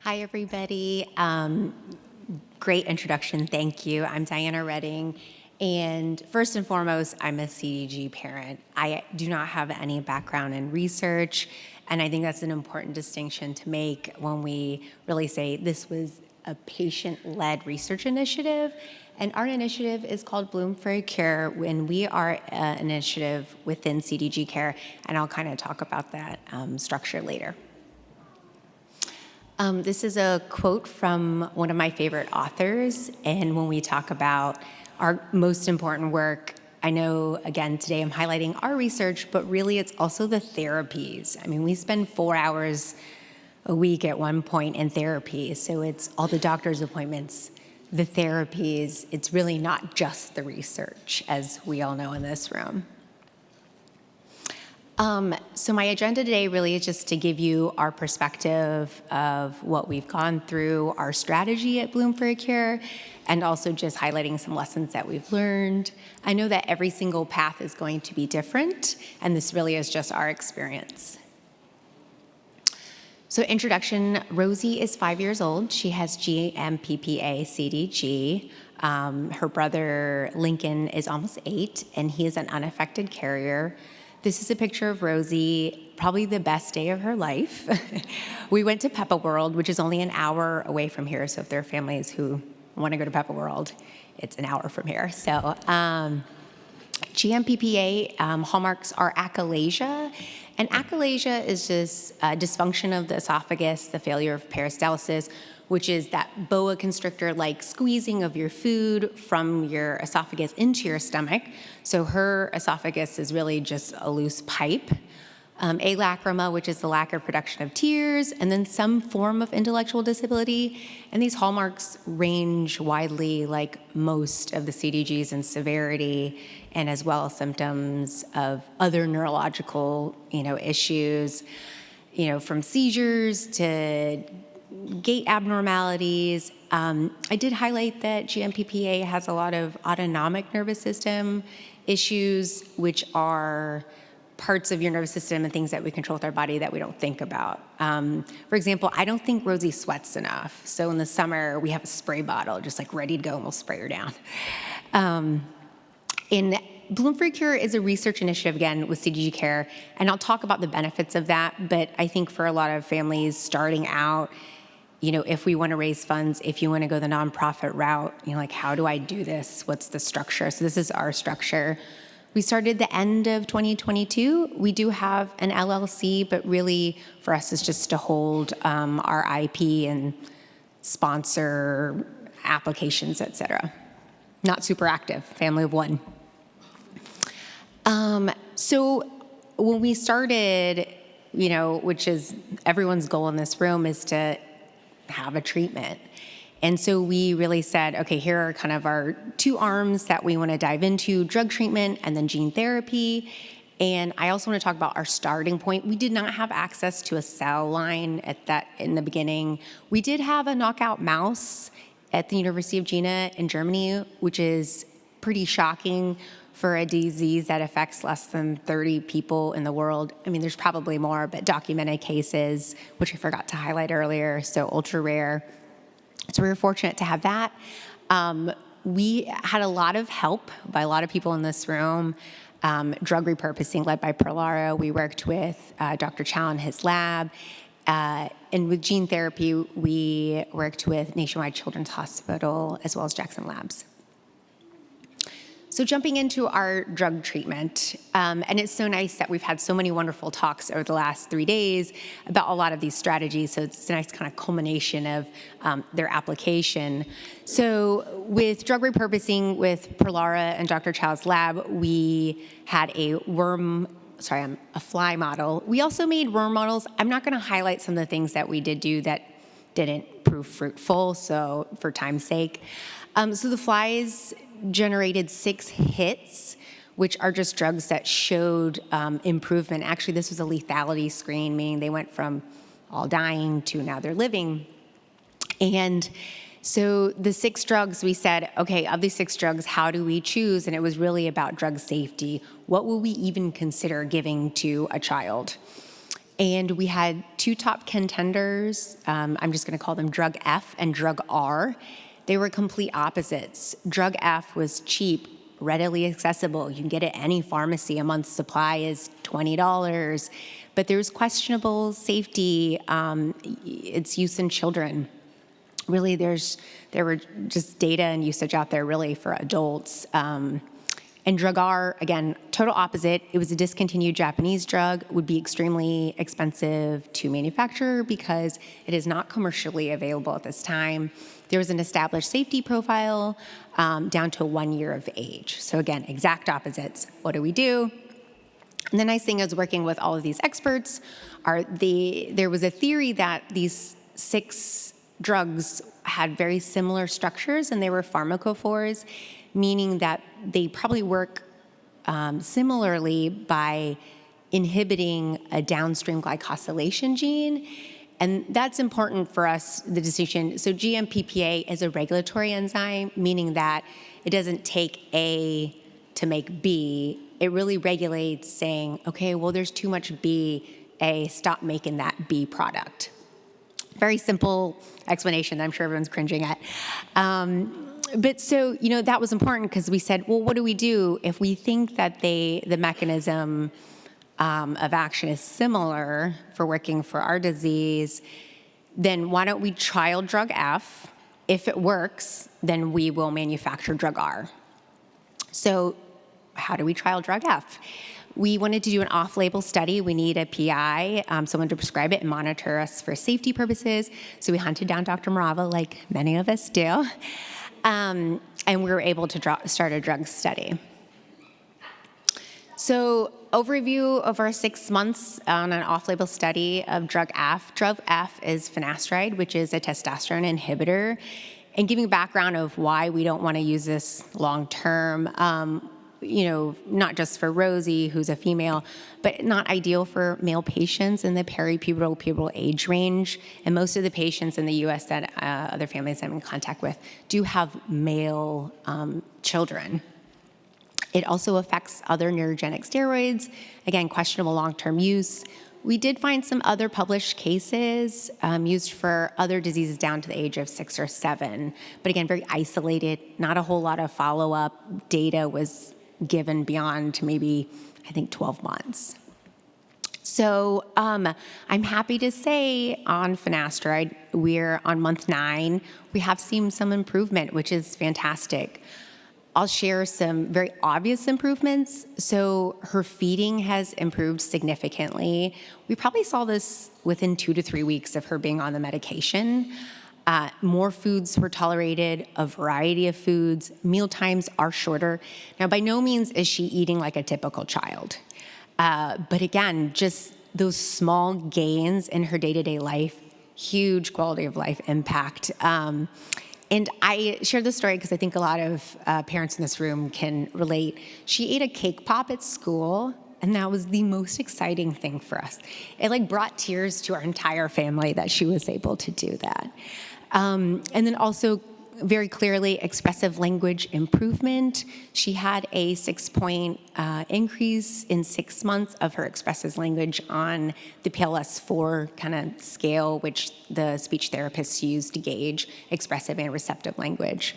Hi, everybody. Great introduction. Thank you. I'm Diana Roetting. And first and foremost, I'm a CDG parent. I do not have any background in research, and I think that's an important distinction to make when we really say this was a patient-led research initiative. And our initiative is called Bloom for CARE, and we are an initiative within CDG CARE, and I'll kind of talk about that structure later. This is a quote from one of my favorite authors, and when we talk about our most important work, I know, again, today I'm highlighting our research, but really it's also the therapies. I mean, we spend 4 hours a week at one point in therapy, so it's all the doctor's appointments, the therapies. It's really not just the research, as we all know in this room. So my agenda today really is just to give you our perspective of what we've gone through, our strategy at Bloom for CARE, and also just highlighting some lessons that we've learned. I know that every single path is going to be different, and this really is just our experience. So introduction, Rosie is 5 years old. She has GMPPA CDG. Her brother Lincoln is almost 8, and he is an unaffected carrier. This is a picture of Rosie, probably the best day of her life. We went to Peppa World, which is only an hour away from here. So if there are families who want to go to Peppa World, it's an hour from here. So GMPPA hallmarks are achalasia. And achalasia is just dysfunction of the esophagus, the failure of peristalsis, which is that boa constrictor like squeezing of your food from your esophagus into your stomach. So her esophagus is really just a loose pipe. Alacrima, which is the lack of production of tears, and then some form of intellectual disability. And these hallmarks range widely, like most of the CDGs, in severity, and as well as symptoms of other neurological, issues, from seizures to gait abnormalities. I did highlight that GMPPA has a lot of autonomic nervous system issues, which are parts of your nervous system and things that we control with our body that we don't think about. For example, I don't think Rosie sweats enough. So in the summer, we have a spray bottle just like ready to go and we'll spray her down. In Bloom for CARE is a research initiative, again, with CDG CARE, and I'll talk about the benefits of that, but I think for a lot of families starting out, if we want to raise funds, if you want to go the nonprofit route, like, how do I do this? What's the structure? So this is our structure. We started the end of 2022. We do have an LLC, but really for us it's just to hold our IP and sponsor applications, et cetera. Not super active, family of one. So when we started, which is everyone's goal in this room, is to have a treatment. And so we really said, okay, here are kind of our two arms that we want to dive into: drug treatment and then gene therapy. And I also want to talk about our starting point. We did not have access to a cell line in the beginning. We did have a knockout mouse at the University of Jena in Germany, which is pretty shocking for a disease that affects less than 30 people in the world. I mean, there's probably more, but documented cases, which I forgot to highlight earlier, so ultra rare. So we were fortunate to have that. We had a lot of help by a lot of people in this room. Drug repurposing led by Perlara. We worked with Dr. Chow in his lab. And with gene therapy, we worked with Nationwide Children's Hospital as well as Jackson Labs. So jumping into our drug treatment, and it's so nice that we've had so many wonderful talks over the last 3 days about a lot of these strategies, so it's a nice kind of culmination of their application. So with drug repurposing with Perlara and Dr. Chow's lab, we had a fly model. We also made worm models. I'm not gonna highlight some of the things that we did do that didn't prove fruitful, so for time's sake. So the flies generated 6 hits, which are just drugs that showed improvement. Actually, this was a lethality screen, meaning they went from all dying to now they're living. And so the 6 drugs, we said, okay, of these 6 drugs, how do we choose? And it was really about drug safety. What will we even consider giving to a child? And we had two top contenders. I'm just going to call them drug F and drug R. They were complete opposites. Drug F was cheap, readily accessible. You can get it at any pharmacy. A month's supply is $20. But there's questionable safety, its use in children. Really, there were just data and usage out there really for adults. And drug R, again, total opposite. It was a discontinued Japanese drug, would be extremely expensive to manufacture because it is not commercially available at this time. There was an established safety profile down to 1 year of age. So again, exact opposites. What do we do? And the nice thing is working with all of these experts, there was a theory that these 6 drugs had very similar structures and they were pharmacophores, meaning that they probably work similarly by inhibiting a downstream glycosylation gene. And that's important for us, the decision. So GMPPA is a regulatory enzyme, meaning that it doesn't take A to make B. It really regulates saying, okay, well, there's too much B, A, stop making that B product. Very simple explanation that I'm sure everyone's cringing at. But so, that was important because we said, well, what do we do if we think that the mechanism of action is similar for working for our disease? Then why don't we trial drug F? If it works, then we will manufacture drug R. So how do we trial drug F? We wanted to do an off-label study. We need a PI, someone to prescribe it and monitor us for safety purposes. So we hunted down Dr. Morava, like many of us do. And we were able to start a drug study. So overview of our 6 months on an off-label study of drug F. Drug F is finasteride, which is a testosterone inhibitor. And giving background of why we don't want to use this long-term, not just for Rosie, who's a female, but not ideal for male patients in the peripubertal age range. And most of the patients in the U.S. that other families I'm in contact with do have male children. It also affects other neurogenic steroids. Again, questionable long-term use. We did find some other published cases used for other diseases down to the age of 6 or 7. But again, very isolated, not a whole lot of follow-up data was given beyond maybe, 12 months. So I'm happy to say on finasteride, we're on month 9. We have seen some improvement, which is fantastic. I'll share some very obvious improvements. So her feeding has improved significantly. We probably saw this within 2 to 3 weeks of her being on the medication. More foods were tolerated, a variety of foods. Meal times are shorter. Now, by no means is she eating like a typical child. But again, just those small gains in her day-to-day life, huge quality of life impact. And I share this story because I think a lot of parents in this room can relate. She ate a cake pop at school, and that was the most exciting thing for us. It brought tears to our entire family that she was able to do that. And then also very clearly expressive language improvement. She had a 6-point increase in 6 months of her expressive language on the PLS-4 kind of scale, which the speech therapists use to gauge expressive and receptive language.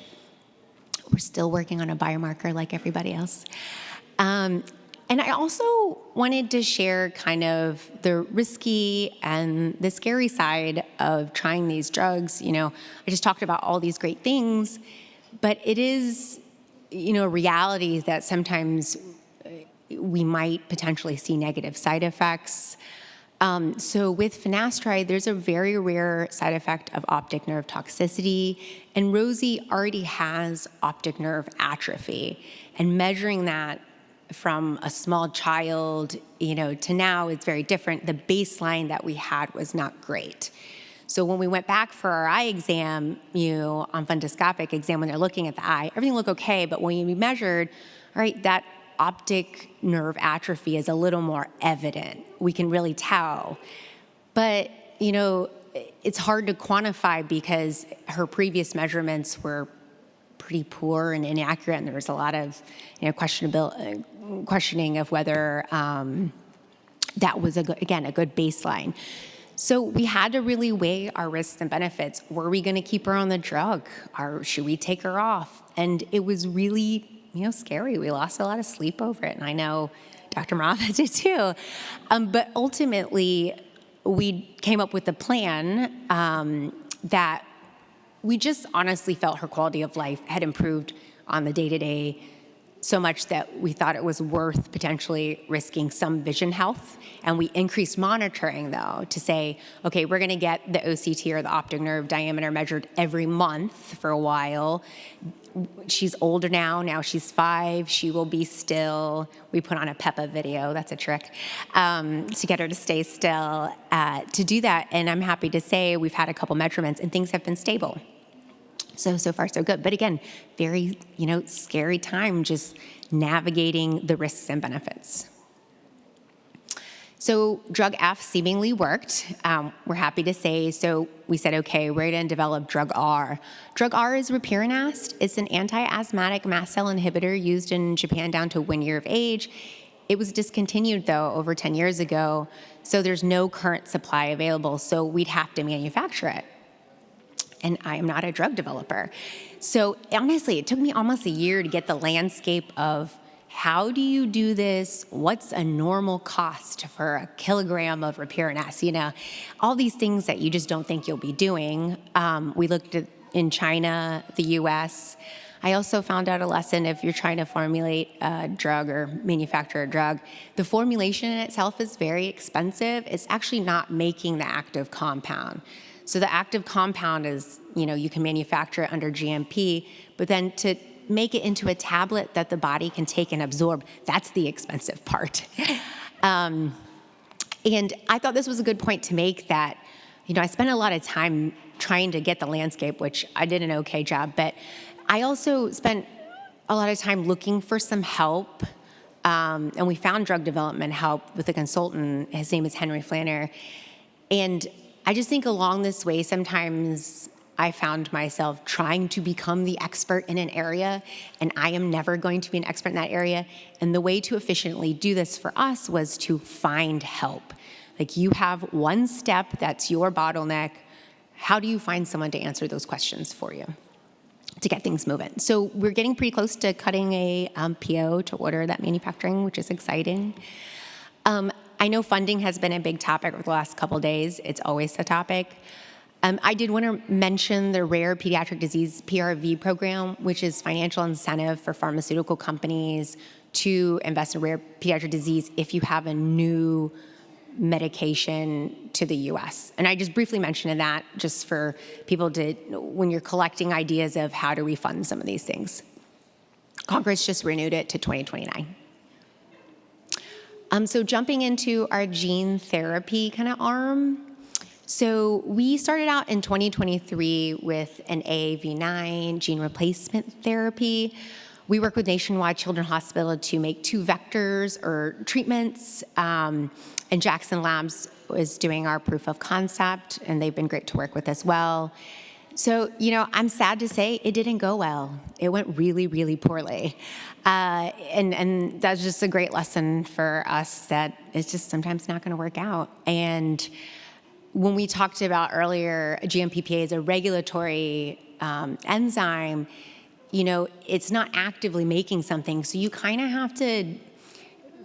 We're still working on a biomarker like everybody else. And I also wanted to share kind of the risky and the scary side of trying these drugs. I just talked about all these great things, but it is, a reality that sometimes we might potentially see negative side effects. So with finasteride, there's a very rare side effect of optic nerve toxicity, and Rosie already has optic nerve atrophy, and measuring that from a small child, to now it's very different. The baseline that we had was not great. So when we went back for our eye exam, on fundoscopic exam, when they're looking at the eye, everything looked okay, but when we measured, all right, that optic nerve atrophy is a little more evident. We can really tell. But, it's hard to quantify because her previous measurements were pretty poor and inaccurate, and there was a lot of questioning of whether that was, a good baseline. So we had to really weigh our risks and benefits. Were we going to keep her on the drug, or should we take her off? And it was really, scary. We lost a lot of sleep over it, and I know Dr. Marava did too. But ultimately, we came up with a plan that we just honestly felt her quality of life had improved on the day-to-day so much that we thought it was worth potentially risking some vision health. And we increased monitoring, though, to say, okay, we're going to get the OCT, or the optic nerve diameter, measured every month for a while. She's older now. Now she's 5. She will be still. We put on a Peppa video. That's a trick to get her to stay still, to do that. And I'm happy to say we've had a couple measurements, and things have been stable. So far, so good. But again, very, scary time just navigating the risks and benefits. So drug F seemingly worked. We're happy to say. So we said, okay, we're going to develop drug R. Drug R is Repirinast. It's an anti-asthmatic mast cell inhibitor used in Japan down to 1 year of age. It was discontinued, though, over 10 years ago. So there's no current supply available. So we'd have to manufacture it. And I am not a drug developer. So honestly, it took me almost a year to get the landscape of how do you do this? What's a normal cost for a kilogram of Repirinast? All these things that you just don't think you'll be doing. We looked at in China, the US. I also found out a lesson: if you're trying to formulate a drug or manufacture a drug, the formulation in itself is very expensive. It's actually not making the active compound. So the active compound is, you can manufacture it under GMP, but then to make it into a tablet that the body can take and absorb, that's the expensive part. And I thought this was a good point to make, that, I spent a lot of time trying to get the landscape, which I did an okay job, but I also spent a lot of time looking for some help. And we found drug development help with a consultant. His name is Henry Flanner. And I just think along this way, sometimes I found myself trying to become the expert in an area, and I am never going to be an expert in that area. And the way to efficiently do this for us was to find help. Like, you have one step that's your bottleneck. How do you find someone to answer those questions for you to get things moving? So we're getting pretty close to cutting a PO to order that manufacturing, which is exciting. I know funding has been a big topic over the last couple of days. It's always a topic. I did want to mention the Rare Pediatric Disease PRV program, which is financial incentive for pharmaceutical companies to invest in rare pediatric disease if you have a new medication to the US. And I just briefly mentioned that just for people to, when you're collecting ideas of how do we fund some of these things. Congress just renewed it to 2029. So jumping into our gene therapy kind of arm. So we started out in 2023 with an AAV9 gene replacement therapy. We work with Nationwide Children's Hospital to make 2 vectors or treatments. And Jackson Labs is doing our proof of concept, and they've been great to work with as well. So, I'm sad to say it didn't go well. It went really, really poorly. And that's just a great lesson for us, that it's just sometimes not going to work out. And when we talked about earlier, GMPPA is a regulatory enzyme, it's not actively making something. So you kind of have to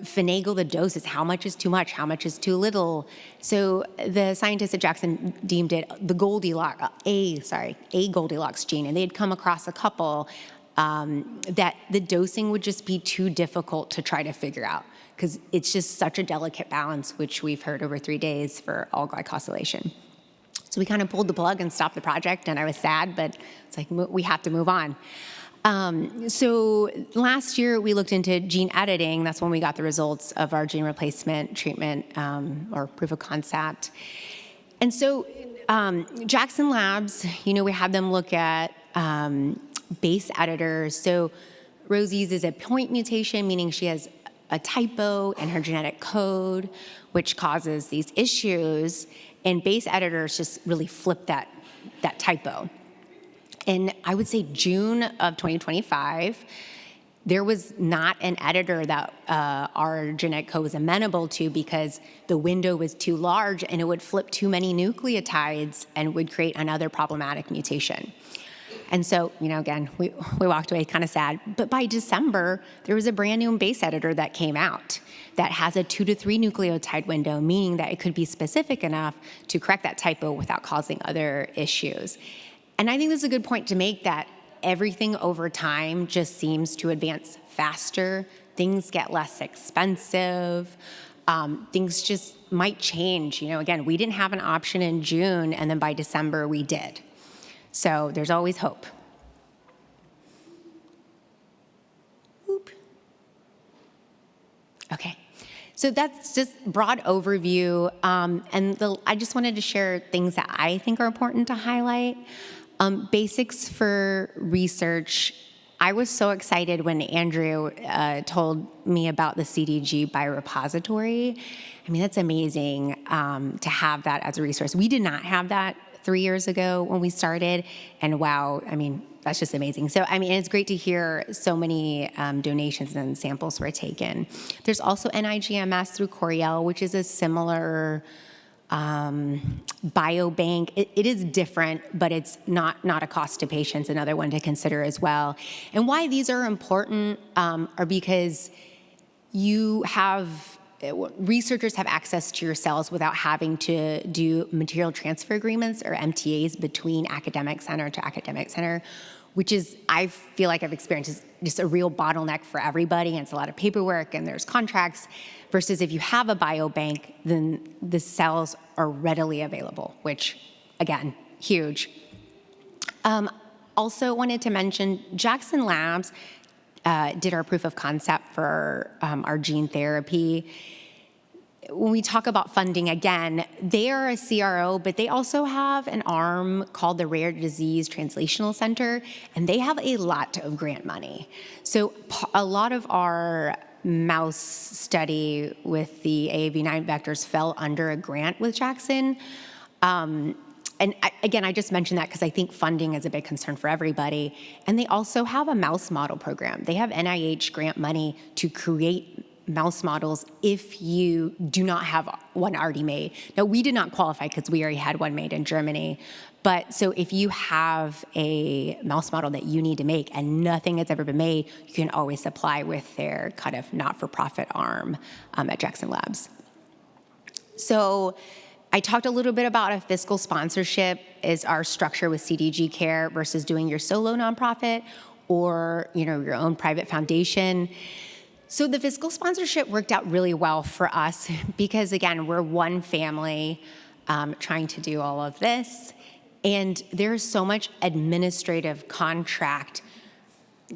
finagle the doses. How much is too much? How much is too little? So the scientists at Jackson deemed it the a Goldilocks gene, and they'd come across a couple that the dosing would just be too difficult to try to figure out, because it's just such a delicate balance, which we've heard over 3 days for all glycosylation. So we kind of pulled the plug and stopped the project, and I was sad, but it's like we have to move on. So last year we looked into gene editing. That's when we got the results of our gene replacement treatment or proof of concept. And so Jackson Labs, we had them look at base editors. So Rosie's is a point mutation, meaning she has a typo in her genetic code, which causes these issues. And base editors just really flip that typo. In, I would say, June of 2025, there was not an editor that our genetic code was amenable to because the window was too large and it would flip too many nucleotides and would create another problematic mutation. And so, again, we walked away kind of sad. But by December, there was a brand new base editor that came out that has a 2 to 3 nucleotide window, meaning that it could be specific enough to correct that typo without causing other issues. And I think this is a good point to make, that everything over time just seems to advance faster. Things get less expensive. Things just might change. Again, we didn't have an option in June, and then by December we did. So there's always hope. Oop. Okay, so that's just broad overview. I just wanted to share things that I think are important to highlight. Basics for research. I was so excited when Andrew told me about the CDG biorepository. I mean, that's amazing to have that as a resource. We did not have that 3 years ago when we started, and wow, I mean, that's just amazing. So, I mean, it's great to hear so many donations and samples were taken. There's also NIGMS through Coriell, which is a similar biobank. It is different, but it's not a cost to patients, another one to consider as well. And why these are important are because researchers have access to your cells without having to do material transfer agreements or MTAs between academic center to academic center, which is, I feel like I've experienced, is just a real bottleneck for everybody, and it's a lot of paperwork and there's contracts, versus if you have a biobank, then the cells are readily available, which, again, huge. Also wanted to mention Jackson Labs did our proof of concept for our gene therapy. When we talk about funding, again, they are a CRO, but they also have an arm called the Rare Disease Translational Center, and they have a lot of grant money. So a lot of our mouse study with the AAV9 vectors fell under a grant with Jackson. And again, I just mentioned that because I think funding is a big concern for everybody. And they also have a mouse model program. They have NIH grant money to create mouse models if you do not have one already made. Now, we did not qualify because we already had one made in Germany. But so if you have a mouse model that you need to make and nothing has ever been made, you can always apply with their kind of not-for-profit arm at Jackson Labs. So I talked a little bit about a fiscal sponsorship is our structure with CDG CARE versus doing your solo nonprofit or your own private foundation. So the fiscal sponsorship worked out really well for us because, again, we're one family trying to do all of this. And there's so much administrative contract,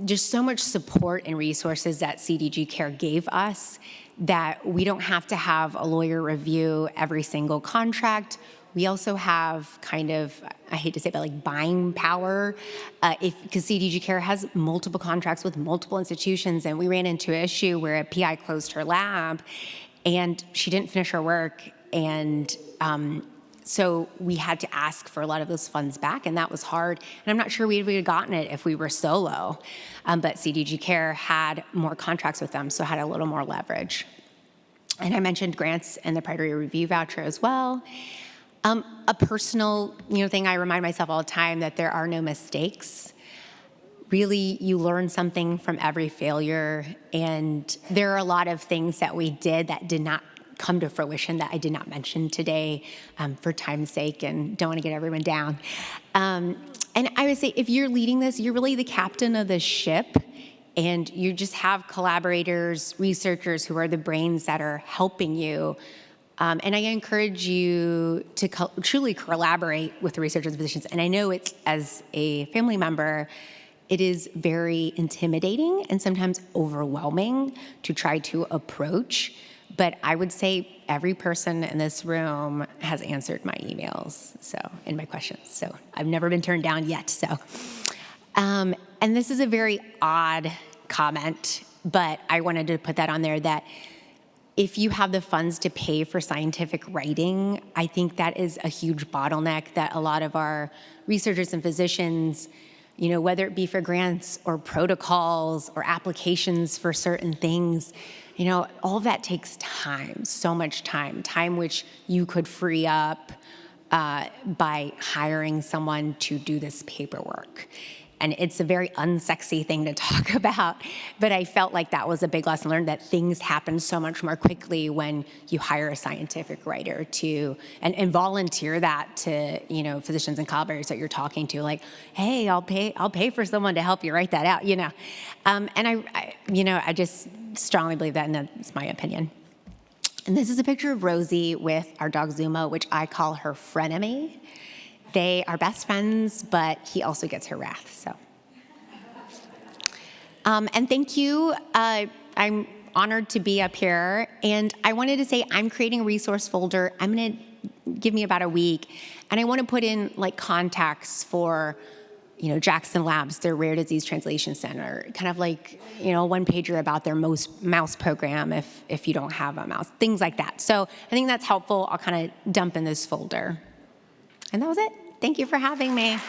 just so much support and resources that CDG CARE gave us that we don't have to have a lawyer review every single contract. We also have kind of, I hate to say it, but like buying power, because CDG CARE has multiple contracts with multiple institutions, and we ran into an issue where a PI closed her lab, and she didn't finish her work, and so we had to ask for a lot of those funds back, and that was hard. And I'm not sure we would have gotten it if we were solo, but CDG CARE had more contracts with them, so had a little more leverage. And I mentioned grants and the priority review voucher as well. A personal thing, I remind myself all the time that there are no mistakes. Really, you learn something from every failure, and there are a lot of things that we did that did not come to fruition that I did not mention today for time's sake, and don't want to get everyone down. And I would say if you're leading this, you're really the captain of the ship, and you just have collaborators, researchers who are the brains that are helping you. And I encourage you to truly collaborate with the researchers and physicians. And I know it's, as a family member, it is very intimidating and sometimes overwhelming to try to approach. But I would say every person in this room has answered my emails and my questions. So I've never been turned down yet. So, and this is a very odd comment, but I wanted to put that on there that if you have the funds to pay for scientific writing, I think that is a huge bottleneck that a lot of our researchers and physicians whether it be for grants or protocols or applications for certain things, all of that takes time, so much time which you could free up by hiring someone to do this paperwork. And it's a very unsexy thing to talk about, but I felt like that was a big lesson learned, that things happen so much more quickly when you hire a scientific writer and volunteer that to, physicians and collaborators that you're talking to, like, hey, I'll pay for someone to help you write that out, And I just strongly believe that, and that's my opinion. And this is a picture of Rosie with our dog Zuma, which I call her frenemy. They are best friends, but he also gets her wrath, so. And thank you. I'm honored to be up here. And I wanted to say I'm creating a resource folder. I'm going to give me about a week. And I want to put in contacts for, Jackson Labs, their Rare Disease Translation Center, kind of one pager about their mouse program if you don't have a mouse, things like that. So I think that's helpful. I'll kind of dump in this folder. And that was it. Thank you for having me.